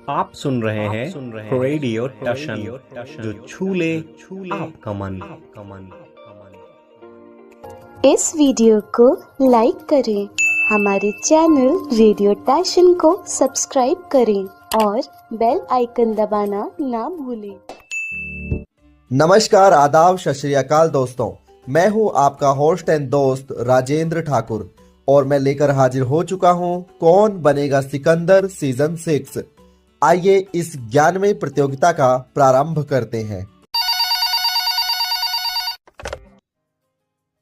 आप सुन रहे हैं रेडियो टशन, जो छू ले आपका मन। इस वीडियो को लाइक करें, हमारे चैनल रेडियो टशन को सब्सक्राइब करें और बेल आइकन दबाना ना भूलें। नमस्कार, आदाब, सत श्री अकाल दोस्तों। मैं हूं आपका होस्ट एंड दोस्त राजेंद्र ठाकुर और मैं लेकर हाजिर हो चुका हूं कौन बनेगा सिकंदर सीजन 6। आइए इस ज्ञानमय प्रतियोगिता का प्रारंभ करते हैं।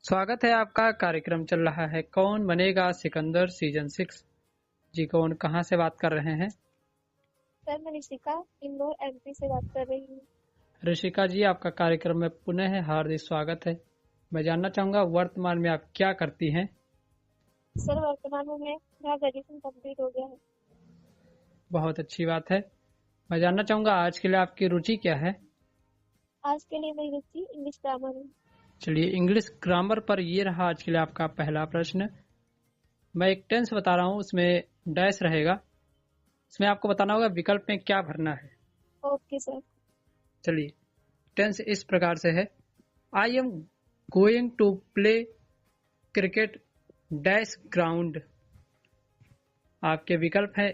स्वागत है आपका। कार्यक्रम चल रहा है कौन बनेगा सिकंदर सीजन 6। जी कौन कहाँ से बात कर रहे हैं? सर मैं ऋषिका इंदौर एमपी से बात कर रही हूँ। ऋषिका जी, आपका कार्यक्रम में पुनः हार्दिक स्वागत है। मैं जानना चाहूँगा वर्तमान में आप क्या करती हैं? सर वर्तमान में मेरा ग्रेजुएशन कंप्लीट हो गया है। बहुत अच्छी बात है। मैं जानना चाहूँगा आज के लिए आपकी रुचि क्या है? आज के लिए मेरी रुचि इंग्लिश ग्रामर है। चलिए, इंग्लिश ग्रामर पर ये रहा आज के लिए आपका पहला प्रश्न। मैं एक टेंस बता रहा हूँ, उसमें डैश रहेगा, इसमें आपको बताना होगा विकल्प में क्या भरना है। Okay sir. चलिए, टेंस इस प्रकार से है, I am going to play cricket dash ground. आपके विकल्प है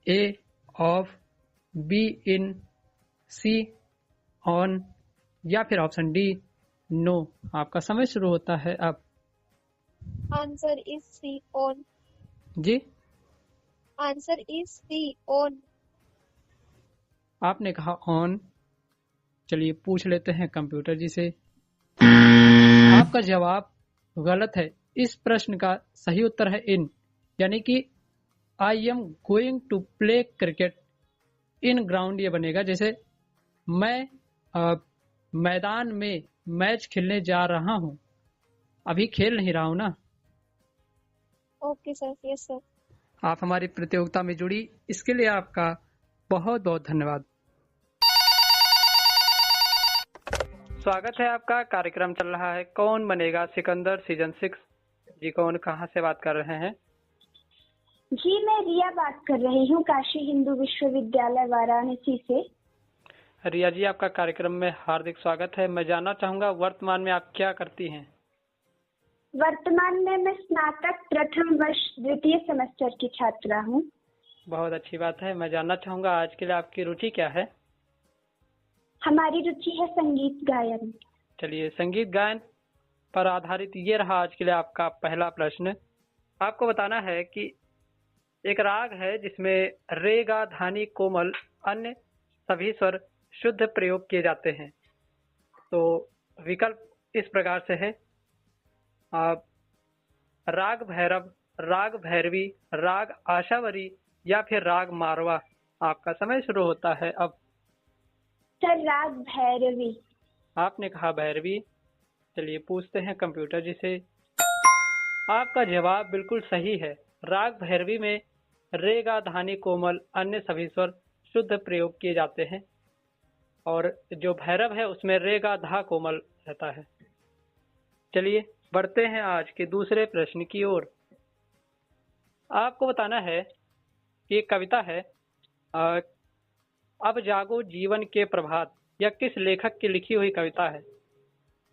A off, B in, C on या फिर ऑप्शन डी नो। आपका समय शुरू होता है अब। Answer is C on. जी, आंसर इज सी ऑन। आपने कहा ऑन। चलिए पूछ लेते हैं कंप्यूटर जी से। आपका जवाब गलत है। इस प्रश्न का सही उत्तर है इन, यानी कि I am going to play cricket in ground. ये बनेगा जैसे मैं मैदान में मैच खेलने जा रहा हूँ, अभी खेल नहीं रहा हूँ ना। Okay sir. Yes sir. आप हमारी प्रतियोगिता में जुड़ी, इसके लिए आपका बहुत बहुत धन्यवाद। स्वागत है आपका। कार्यक्रम चल रहा है कौन बनेगा सिकंदर सीजन 6। जी कौन कहाँ से बात कर रहे हैं? जी मैं रिया बात कर रही हूँ, काशी हिंदू विश्वविद्यालय वाराणसी से। रिया जी, आपका कार्यक्रम में हार्दिक स्वागत है। मैं जानना चाहूँगा वर्तमान में आप क्या करती हैं? वर्तमान में मैं स्नातक प्रथम वर्ष द्वितीय सेमेस्टर की छात्रा हूँ। बहुत अच्छी बात है। मैं जानना चाहूँगा आज के लिए आपकी रुचि क्या है? हमारी रुचि है संगीत गायन। चलिए, संगीत गायन पर आधारित ये रहा आज के लिए आपका पहला प्रश्न। आपको बताना है कि एक राग है जिसमें रे गा धानी कोमल अन्य सभी स्वर शुद्ध प्रयोग किए जाते हैं। तो विकल्प इस प्रकार से है, राग भैरव, राग भैरवी, राग आशावरी या फिर राग मारवा। आपका समय शुरू होता है अब। सर राग भैरवी। आपने कहा भैरवी। चलिए पूछते हैं कंप्यूटर जी से। आपका जवाब बिल्कुल सही है। राग भैरवी में रे गा धानी कोमल अन्य सभी स्वर शुद्ध प्रयोग किए जाते हैं और जो भैरव है उसमें रे गा धा कोमल रहता है। चलिए बढ़ते हैं आज के दूसरे प्रश्न की ओर। आपको बताना है कि एक कविता है, अब जागो जीवन के प्रभात, यह किस लेखक की लिखी हुई कविता है?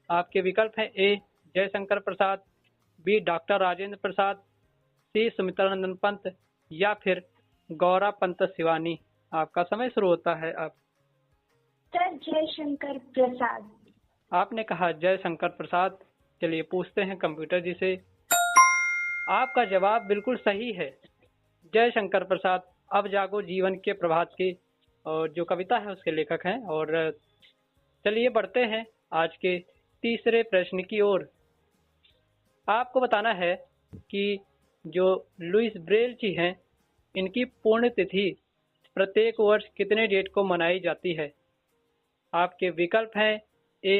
आपके विकल्प हैं ए जयशंकर प्रसाद, बी डॉक्टर राजेंद्र प्रसाद, सी सुमित्रानंदन पंत या फिर गौरा पंत शिवानी। आपका समय शुरू होता है अब। सर जयशंकर प्रसाद। आपने कहा जयशंकर प्रसाद। चलिए पूछते हैं कंप्यूटर जी से। आपका जवाब बिल्कुल सही है। जयशंकर प्रसाद अब जागो जीवन के प्रभात की और जो कविता है उसके लेखक हैं। और चलिए बढ़ते हैं आज के तीसरे प्रश्न की ओर। आपको बताना है कि जो लुइस ब्रेल जी हैं, इनकी पुण्यतिथि प्रत्येक वर्ष कितने डेट को मनाई जाती है? आपके विकल्प हैं ए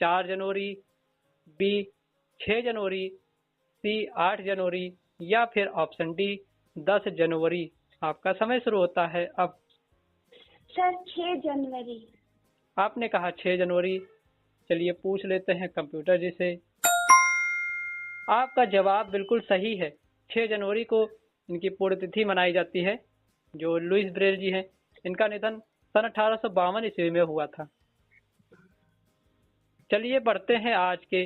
4 जनवरी, बी 6 जनवरी, सी 8 जनवरी या फिर ऑप्शन डी 10 जनवरी। आपका समय शुरू होता है अब। सर 6 जनवरी। आपने कहा 6 जनवरी। चलिए पूछ लेते हैं कंप्यूटर जी से। आपका जवाब बिल्कुल सही है। 6 जनवरी को इनकी पुण्यतिथि मनाई जाती है, जो लुइस ब्रेल जी हैं। इनका निधन सन 1852 ईस्वी में हुआ था। चलिए बढ़ते हैं आज के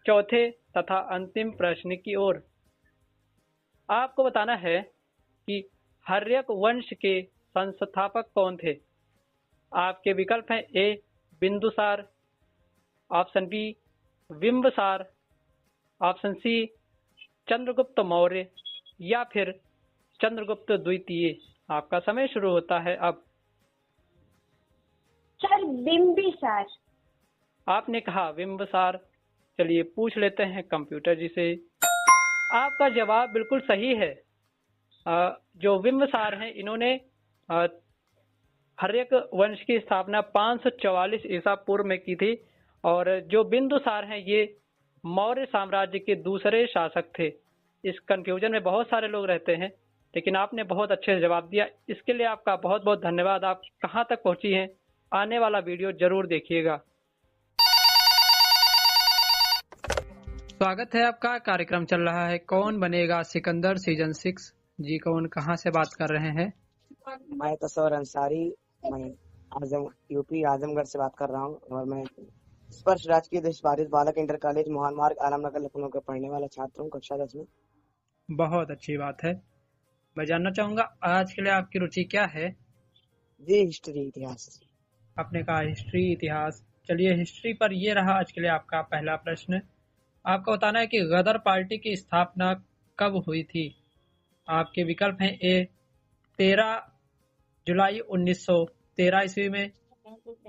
चौथे तथा अंतिम प्रश्न की ओर। आपको बताना है कि हर्यक वंश के संस्थापक कौन थे। आपके विकल्प हैं A Bindusara, option B Bimbisara, option C Chandragupta Maurya या फिर चंद्रगुप्त द्वितीय। आपका समय शुरू होता है अब। सर बिंबिसार। आपने कहा बिंबसार। चलिए पूछ लेते हैं कंप्यूटर जी से। आपका जवाब बिल्कुल सही है। जो बिंबसार हैं इन्होंने हर्यक वंश की स्थापना 544 ईसा पूर्व में की थी और जो बिंदुसार हैं ये मौर्य साम्राज्य के दूसरे शासक थे। इस कंफ्यूजन में बहुत सारे लोग रहते हैं, लेकिन आपने बहुत अच्छे से जवाब दिया। इसके लिए आपका बहुत बहुत धन्यवाद। आप कहाँ तक पहुंची हैं, आने वाला वीडियो जरूर देखिएगा। स्वागत है आपका। कार्यक्रम चल रहा है कौन बनेगा सिकंदर सीजन 6। जी कौन कहाँ से बात कर रहे हैं? मैं तस्वर अंसारी, मैं यूपी आजमगढ़ से बात कर रहा हूँ और मैं स्पर्श राजकीय देशपारित बालक इंटर कॉलेज मोहन मार्ग आलमनगर लखनऊ का पढ़ने वाला छात्र हूँ, कक्षा 10 में। बहुत अच्छी बात है। मैं जानना चाहूंगा आज के लिए आपकी रुचि क्या है? जी हिस्ट्री इतिहास। आपने कहा हिस्ट्री इतिहास। चलिए हिस्ट्री पर ये रहा आज के लिए आपका पहला प्रश्न। आपको बताना है कि गदर पार्टी की स्थापना कब हुई थी। आपके विकल्प हैं ए 13 जुलाई 1913 ईस्वी में,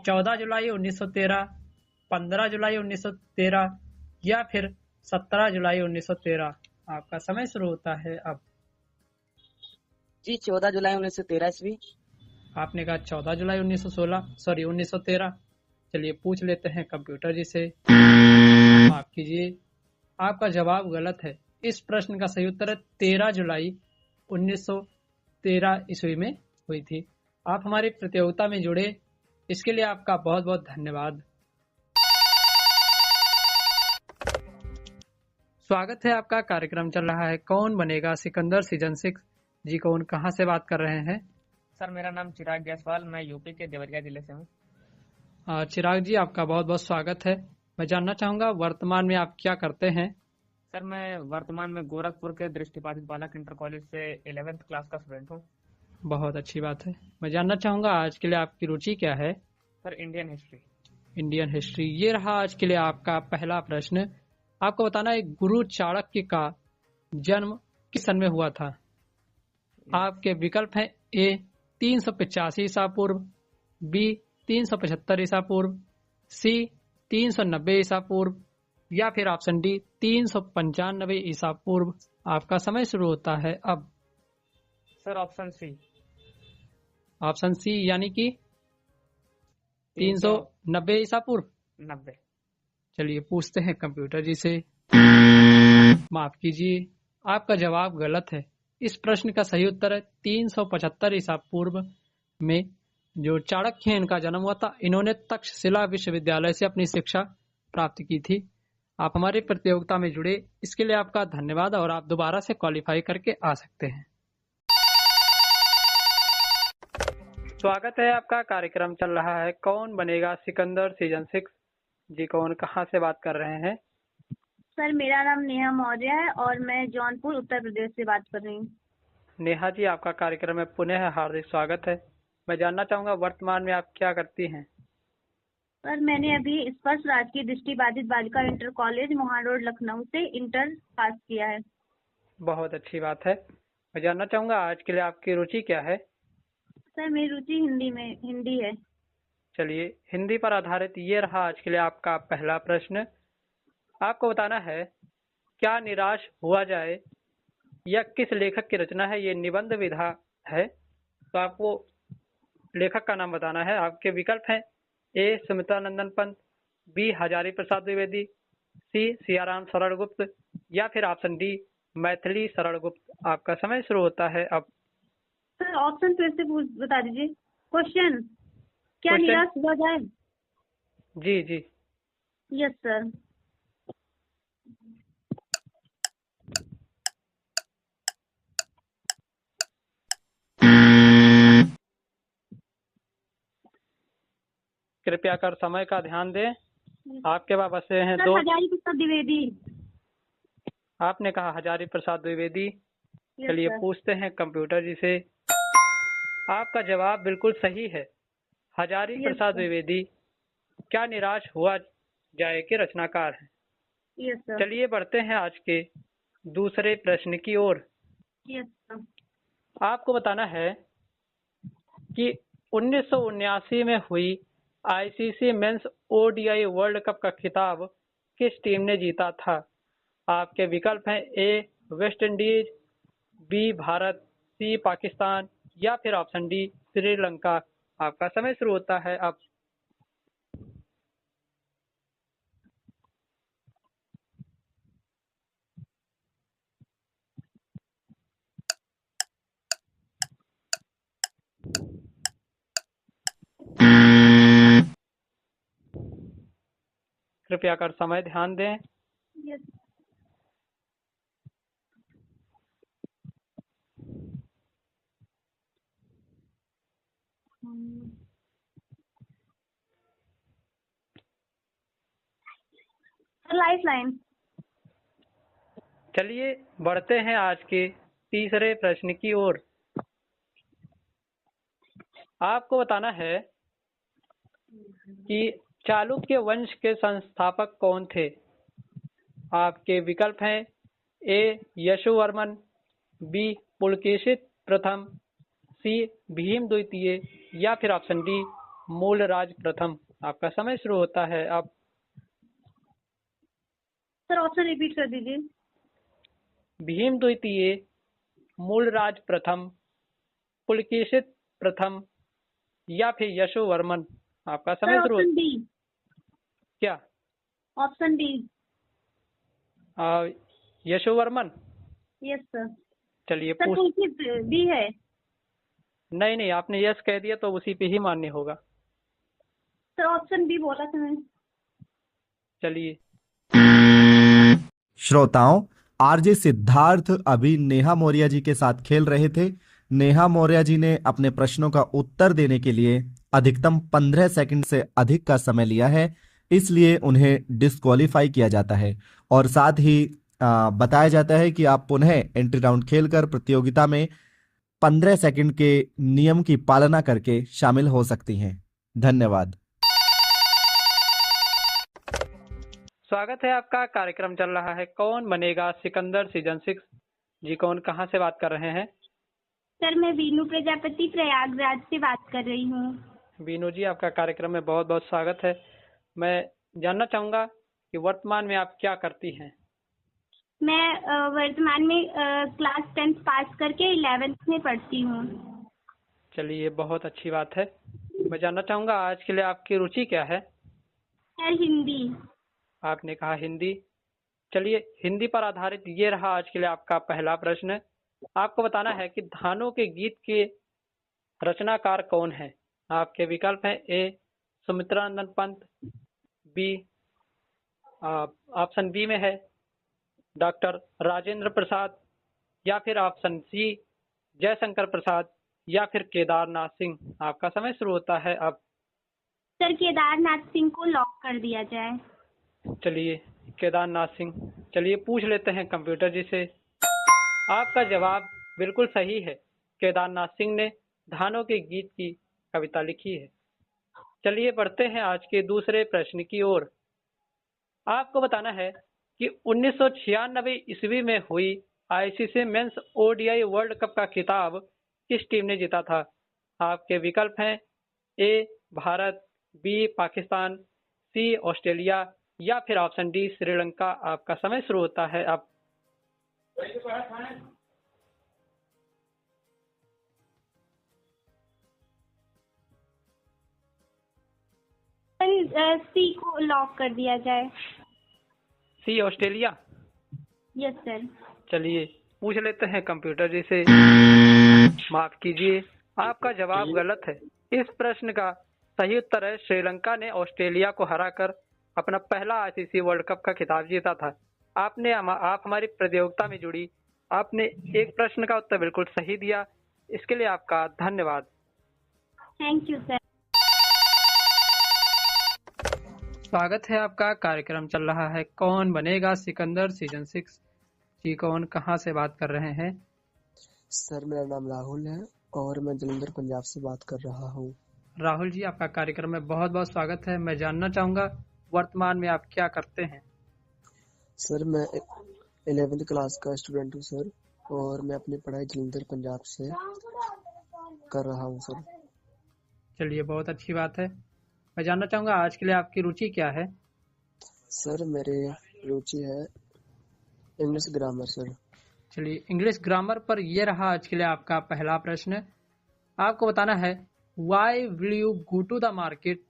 14 जुलाई 1913, 15 जुलाई 1913 या फिर 17 जुलाई 1913। आपका समय शुरू होता है अब। जी 14 जुलाई 1913 ईस्वी। आपने कहा 14 जुलाई 1913। चलिए पूछ लेते हैं कंप्यूटर जी से। माफ कीजिए, आपका जवाब गलत है। इस प्रश्न का सही उत्तर है 13 जुलाई 1913 ईस्वी में हुई थी। आप हमारी प्रतियोगिता में जुड़े, इसके लिए आपका बहुत बहुत धन्यवाद। स्वागत है आपका। कार्यक्रम चल रहा है कौन बनेगा सिकंदर सीजन 6। जी कौन कहाँ से बात कर रहे हैं? सर मेरा नाम चिराग जायसवाल, मैं यूपी के देवरिया जिले से हूँ। चिराग जी आपका बहुत बहुत स्वागत है। मैं जानना चाहूंगा वर्तमान में आप क्या करते हैं? सर मैं वर्तमान में गोरखपुर के दृष्टिबाधित बालक इंटर कॉलेज से 11th क्लास का स्टूडेंट हूँ। बहुत अच्छी बात है। मैं जानना चाहूंगा आज के लिए आपकी रुचि क्या है? Sir Indian history. Indian history. ये रहा आज के लिए आपका पहला प्रश्न। आपको बताना है गुरु चाणक्य का जन्म किस सन में हुआ था। आपके विकल्प हैं ए 385 ईसा पूर्व, बी 375 ईसा पूर्व, सी 390 ईसा पूर्व या फिर ऑप्शन डी 395 ईसा पूर्व। आपका समय शुरू होता है अब। Sir option C. Option C यानी कि 390 ईसा पूर्व। 90। चलिए पूछते हैं कंप्यूटर जी से। माफ कीजिए, आपका जवाब गलत है। इस प्रश्न का सही उत्तर है 375 ईसा पूर्व में जो चाणक्य हैं इनका जन्म हुआ था। इन्होंने तक्षशिला विश्वविद्यालय से अपनी शिक्षा प्राप्त की थी। आप हमारी प्रतियोगिता में जुड़े, इसके लिए आपका धन्यवाद और आप दोबारा से क्वालिफाई करके आ सकते हैं। स्वागत है आपका। कार्यक्रम चल रहा है कौन बनेगा सिकंदर सीजन 6। जी कौन कहाँ से बात कर रहे हैं? सर मेरा नाम नेहा मौर्य है और मैं जौनपुर उत्तर प्रदेश से बात कर रही हूँ। नेहा जी आपका कार्यक्रम में पुनः हार्दिक स्वागत है। मैं जानना चाहूंगा वर्तमान में आप क्या करती हैं? सर मैंने अभी स्पर्श राजकीय दृष्टिबाधित बालिका inter college Mohan road Lucknow से इंटर पास किया है। बहुत अच्छी बात है। मैं जानना चाहूंगा आज के लिए आपकी रुचि क्या है? सर मेरी रुचि हिंदी है। चलिए हिंदी पर आधारित ये रहा आज के लिए आपका पहला प्रश्न। आपको बताना है क्या निराश हुआ जाए यह किस लेखक की रचना है। ये निबंध विधा है, तो आपको लेखक का नाम बताना है। आपके विकल्प हैं ए सुमित्रानंदन पंत, बी हजारी प्रसाद द्विवेदी, सी सियाराम शरण गुप्त या फिर ऑप्शन डी मैथिली शरण गुप्त। आपका समय शुरू होता है अब। सर ऑप्शन फिर से बता दीजिए। क्वेश्चन क्या निराश हुआ जाए? जी जी यस सर। कृपया कर समय का ध्यान दें। आपके पास बचे हैं सर, दो। हजारी प्रसाद द्विवेदी। आपने कहा हजारी प्रसाद द्विवेदी। यस चलिए सर। पूछते हैं कंप्यूटर जी से। आपका जवाब बिल्कुल सही है। हजारी यस प्रसाद सर। द्विवेदी क्या निराश हुआ जाए के रचनाकार हैं। Yes sir. चलिए बढ़ते हैं आज के दूसरे प्रश्न की ओर। Yes sir. आपको बताना है कि 1979 में हुई ICC men's ODI world cup का खिताब किस टीम ने जीता था। आपके विकल्प हैं ए वेस्ट इंडीज, बी भारत, सी पाकिस्तान या फिर ऑप्शन डी श्रीलंका। आपका समय शुरू होता है अब। कृपया कर समय ध्यान दें। Yes sir, life line. चलिए बढ़ते हैं आज के तीसरे प्रश्न की ओर। आपको बताना है कि चालुक्य वंश के संस्थापक कौन थे। आपके विकल्प हैं ए यशोवर्मन, बी पुलकेशित प्रथम, सी भीम द्वितीय या फिर ऑप्शन डी मूलराज प्रथम। आपका समय शुरू होता है अब। सर, ऑप्शन रिपीट कर दीजिए। भीम द्वितीय, मूलराज प्रथम, पुलकेशित प्रथम या फिर यशोवर्मन। आपका सर, समय शुरू ऑप्शन डी। क्या option D. Yashovarman. Yes sir. चलिए सर, पूछ। पुलकित बी है। नहीं नहीं, आपने यस कह दिया तो उसी पे ही मान्य होगा। सर, ऑप्शन बी बोला था मैंने। चलिए श्रोताओं, आरजे सिद्धार्थ अभी नेहा मौर्य जी के साथ खेल रहे थे। नेहा मौर्य जी ने अपने प्रश्नों का उत्तर देने के लिए अधिकतम 15 सेकंड से अधिक का समय लिया है, इसलिए उन्हें डिस्क्वालीफाई किया जाता है और साथ ही बताया जाता है कि आप पुनः एंट्री राउंड खेलकर प्रतियोगिता में 15 सेकंड के नियम की पालना करके शामिल हो सकती हैं। धन्यवाद। स्वागत है आपका। कार्यक्रम चल रहा है कौन बनेगा सिकंदर सीजन 6। जी कौन कहाँ से बात कर रहे हैं। सर, मैं वीनू प्रजापति प्रयागराज से बात कर रही हूँ। बीनू जी, आपका कार्यक्रम में बहुत बहुत स्वागत है। मैं जानना चाहूंगा कि वर्तमान में आप क्या करती हैं। मैं वर्तमान में क्लास 10th पास करके 11th में पढ़ती हूँ। चलिए बहुत अच्छी बात है। मैं जानना चाहूंगा आज के लिए आपकी रुचि क्या है। सर, हिंदी। आपने कहा हिंदी। चलिए हिंदी पर आधारित ये रहा आज के लिए आपका पहला प्रश्न। आपको बताना है कि धानों के गीत के रचनाकार कौन है। आपके विकल्प हैं A Sumitranand Pant, B option B में है डॉक्टर राजेंद्र प्रसाद या फिर ऑप्शन सी जयशंकर प्रसाद या फिर केदारनाथ सिंह। आपका समय शुरू होता है अब। सर, केदारनाथ सिंह को लॉक कर दिया जाए। चलिए केदारनाथ सिंह। चलिए पूछ लेते हैं कंप्यूटर जी से। आपका जवाब बिल्कुल सही है। केदारनाथ सिंह ने धानों के गीत की कविता लिखी है। चलिए बढ़ते हैं आज के दूसरे प्रश्न की ओर। आपको बताना है कि 1996 ईस्वी में हुई ICC men's ODI world cup का खिताब किस टीम ने जीता था। आपके विकल्प हैं ए भारत, बी पाकिस्तान, सी ऑस्ट्रेलिया या फिर ऑप्शन डी श्रीलंका। आपका समय शुरू होता है अब। सी को लॉक कर दिया जाए। सी ऑस्ट्रेलिया। Yes sir. चलिए पूछ लेते हैं कंप्यूटर जी से। माफ कीजिए, आपका जवाब गलत है। इस प्रश्न का सही उत्तर है श्रीलंका ने ऑस्ट्रेलिया को हराकर अपना पहला आईसीसी वर्ल्ड कप का खिताब जीता था। आप हमारी प्रतियोगिता में जुड़ी। आपने एक प्रश्न का उत्तर बिल्कुल सही दिया, इसके लिए आपका धन्यवाद। Thank you sir. स्वागत है आपका। कार्यक्रम चल रहा है कौन बनेगा सिकंदर सीजन 6। जी कौन कहाँ से बात कर रहे हैं? सर मेरा नाम राहुल है और मैं जलंधर पंजाब से बात कर रहा हूँ। राहुल जी आपका कार्यक्रम में बहुत बहुत स्वागत है। मैं जानना चाहूँगा वर्तमान में आप क्या करते हैं? सर मैं 11th क्लास का स्टूडेंट हूँ सर, और मैं अपनी पढ़ाई जलंधर पंजाब से कर रहा हूँ सर। चलिए बहुत अच्छी बात है। मैं जानना चाहूँगा आज के लिए आपकी रुचि क्या है? सर मेरी रुचि है इंग्लिश ग्रामर सर। चलिए इंग्लिश ग्रामर पर ये रहा आज के लिए आपका पहला प्रश्न। आपको बताना है why will you go to the market,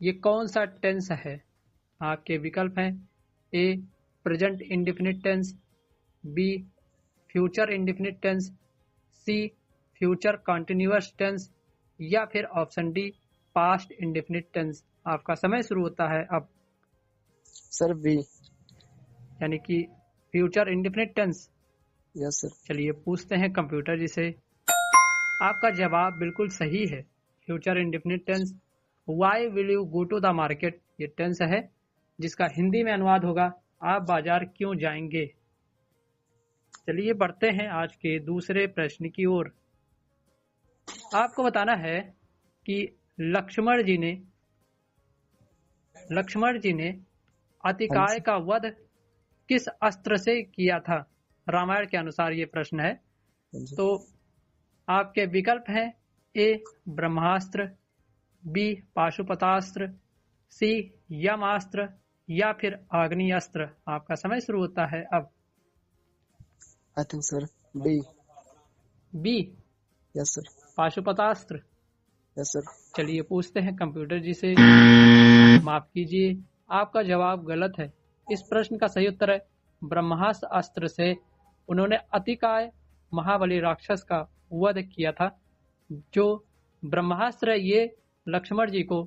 ये कौन सा टेंस है? आपके विकल्प हैं A present indefinite tense, B future indefinite tense, C future continuous tense, या फिर option D past indefinite tense. आपका समय शुरू होता है अब। सर बी, यानी कि future indefinite tense. Yes sir. चलिए पूछते हैं कंप्यूटर जी से। आपका जवाब बिल्कुल सही है, future indefinite tense. Why will you go to the market ये टेंस है जिसका हिंदी में अनुवाद होगा आप बाजार क्यों जाएंगे। चलिए बढ़ते हैं आज के दूसरे प्रश्न की ओर। आपको बताना है कि लक्ष्मण जी ने अतिकाय का वध किस अस्त्र से किया था? रामायण के अनुसार ये प्रश्न है। तो आपके विकल्प हैं ए ब्रह्मास्त्र, बी पाशुपतास्त्र, सी यमास्त्र, या फिर आग्नेयास्त्र। आपका समय शुरू होता है अब। I think sir B. B, yes sir. Pashupatastra. Yes sir. चलिए पूछते हैं कंप्यूटर जी से। माफ कीजिए आपका जवाब गलत है। इस प्रश्न का सही उत्तर है ब्रह्मास्त्र अस्त्र से उन्होंने अतिकाय महाबली राक्षस का वध किया था। जो ब्रह्मास्त्र ये लक्ष्मण जी को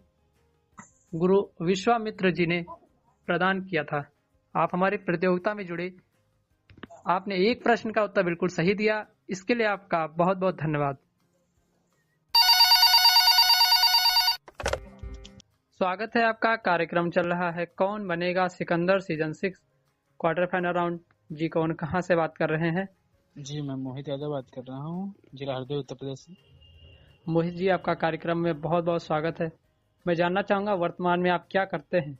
गुरु विश्वामित्र जी ने प्रदान किया था। आप हमारी प्रतियोगिता में जुड़े, आपने एक प्रश्न का उत्तर बिल्कुल सही दिया, इसके लिए आपका बहुत बहुत धन्यवाद। स्वागत है आपका। कार्यक्रम चल रहा है Kaun Banega Sikandar season 6 quarter final round. जी कौन कहाँ से बात कर रहे हैं? जी मैं मोहित यादव बात कर रहा हूँ, जिला हरदोई उत्तर प्रदेश से। मोहित जी आपका कार्यक्रम में बहुत बहुत स्वागत है। मैं जानना चाहूँगा वर्तमान में आप क्या करते हैं?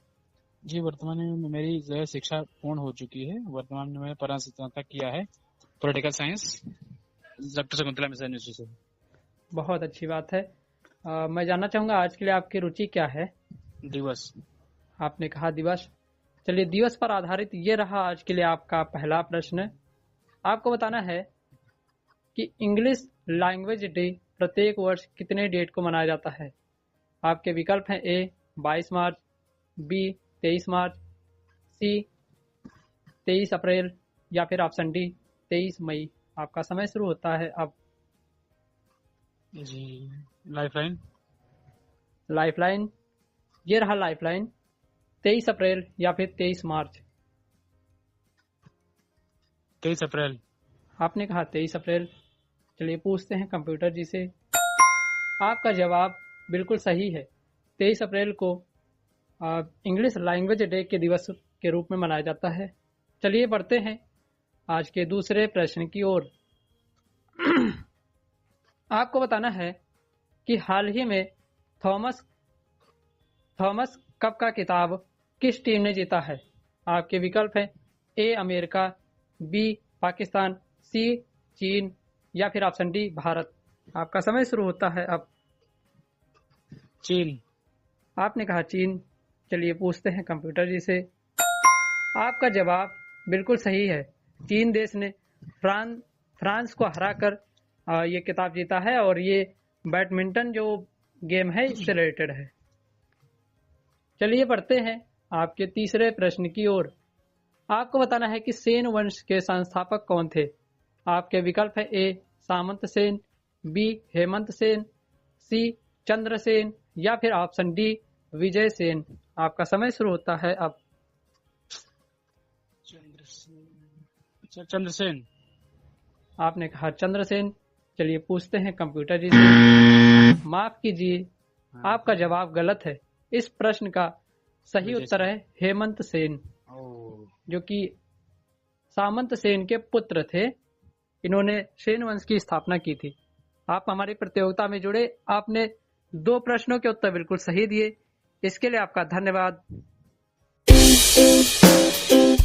जी वर्तमान में मेरी जो है शिक्षा पूर्ण हो चुकी है। वर्तमान में मैंने परास्नातक किया है political science doctor Shakuntala Mishra university से। बहुत अच्छी बात है। मैं जानना चाहूँगा आज के लिए आपकी रुचि क्या है? दिवस। आपने कहा दिवस। चलिए दिवस पर आधारित ये रहा आज के लिए आपका पहला प्रश्न। आपको बताना है कि इंग्लिश लैंग्वेज डे प्रत्येक वर्ष कितने डेट को मनाया जाता है? आपके विकल्प हैं ए 22 मार्च, बी 23 मार्च, सी 23 अप्रैल, या फिर ऑप्शन डी 23 मई। आपका समय शुरू होता है अब। जी लाइफलाइन। लाइफलाइन, ये रहा लाइफलाइन। 23 अप्रैल या फिर 23 मार्च। 23 अप्रैल। आपने कहा 23 अप्रैल। चलिए पूछते हैं कंप्यूटर जी से। आपका जवाब बिल्कुल सही है। 23 अप्रैल को इंग्लिश लैंग्वेज डे के दिवस के रूप में मनाया जाता है। चलिए बढ़ते हैं आज के दूसरे प्रश्न की ओर। आपको बताना है कि हाल ही में थॉमस कप का किताब किस टीम ने जीता है? आपके विकल्प हैं ए अमेरिका, बी पाकिस्तान, सी चीन, या फिर ऑप्शन डी भारत। आपका समय शुरू होता है अब। चीन। आपने कहा चीन। चलिए पूछते हैं कंप्यूटर जी से। आपका जवाब बिल्कुल सही है। चीन देश ने फ्रांस को हराकर ये किताब जीता है, और ये बैडमिंटन जो गेम है इससे रिलेटेड है। चलिए बढ़ते हैं आपके तीसरे प्रश्न की ओर। आपको बताना है कि सेन वंश के संस्थापक कौन थे? आपके विकल्प है ए सामंत सेन, बी हेमंत सेन, सी चंद्रसेन, या फिर ऑप्शन डी विजय सेन। आपका समय शुरू होता है अब। चंद्रसेन। आपने कहा चंद्रसेन। चलिए पूछते हैं कंप्यूटर जी से। माफ कीजिए आपका जवाब गलत है। इस प्रश्न का सही उत्तर है हेमंत सेन, जो कि सामंत सेन के पुत्र थे। इन्होंने सेन वंश की स्थापना की थी। आप हमारी प्रतियोगिता में जुड़े, आपने 2 प्रश्नों के उत्तर बिल्कुल सही दिए, इसके लिए आपका धन्यवाद।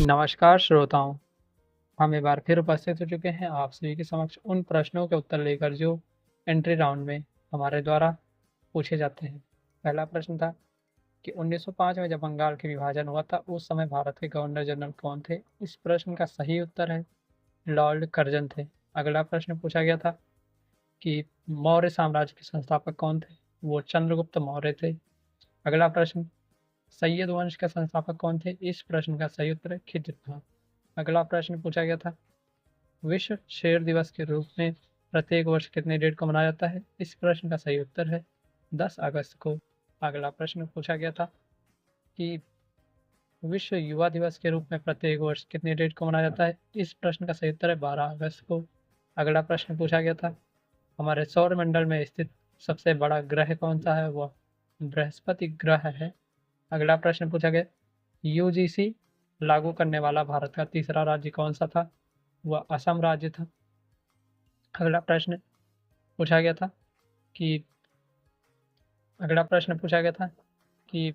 नमस्कार श्रोताओं, हम एक बार फिर उपस्थित हो चुके हैं आप सभी के समक्ष उन प्रश्नों के उत्तर लेकर जो एंट्री राउंड में हमारे द्वारा पूछे जाते हैं। पहला प्रश्न था कि 1905 में जब बंगाल के विभाजन हुआ था उस समय भारत के गवर्नर जनरल कौन थे? इस प्रश्न का सही उत्तर है लॉर्ड कर्जन थे। अगला प्रश्न पूछा गया था कि मौर्य साम्राज्य के संस्थापक कौन थे? वो चंद्रगुप्त मौर्य थे। अगला प्रश्न, सैयद वंश के संस्थापक कौन थे? इस प्रश्न का सही उत्तर है खिज्र था। अगला प्रश्न पूछा गया था विश्व शेर दिवस के रूप में प्रत्येक वर्ष कितने डेट को मनाया जाता है? इस प्रश्न का सही उत्तर है 10 अगस्त को। अगला प्रश्न पूछा गया था कि विश्व युवा दिवस के रूप में प्रत्येक वर्ष कितने डेट को मनाया जाता है? इस प्रश्न का सही उत्तर है 12 अगस्त को। अगला प्रश्न पूछा गया था हमारे सौर मंडल में स्थित सबसे बड़ा ग्रह कौन सा है? वह बृहस्पति ग्रह है। अगला प्रश्न पूछा गया यूजीसी लागू करने वाला भारत का तीसरा राज्य कौन सा था? वह असम राज्य था। अगला प्रश्न पूछा गया था कि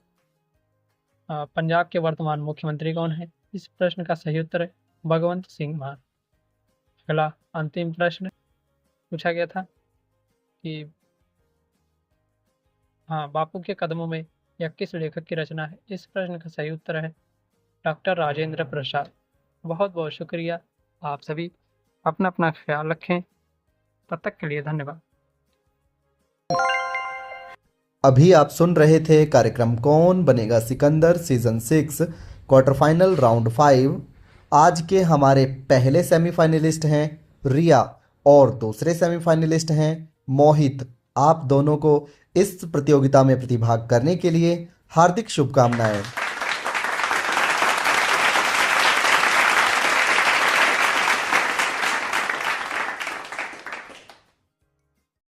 पंजाब के वर्तमान मुख्यमंत्री कौन है? इस प्रश्न का सही उत्तर है भगवंत सिंह मान। अगला अंतिम प्रश्न पूछा गया था कि बापू के कदमों में यह किस लेखक की रचना है? इस प्रश्न का सही उत्तर है डॉक्टर राजेंद्र प्रसाद। बहुत बहुत शुक्रिया। आप सभी अपना अपना ख्याल रखें। तब तक के लिए धन्यवाद। अभी आप सुन रहे थे कार्यक्रम कौन Banega Sikandar season 6 quarter final round 5। आज के हमारे पहले सेमीफाइनलिस्ट हैं रिया और दूसरे सेमीफाइनलिस्ट हैं मोहित। आप दोनों को इस प्रतियोगिता में प्रतिभाग करने के लिए हार्दिक शुभकामनाएं।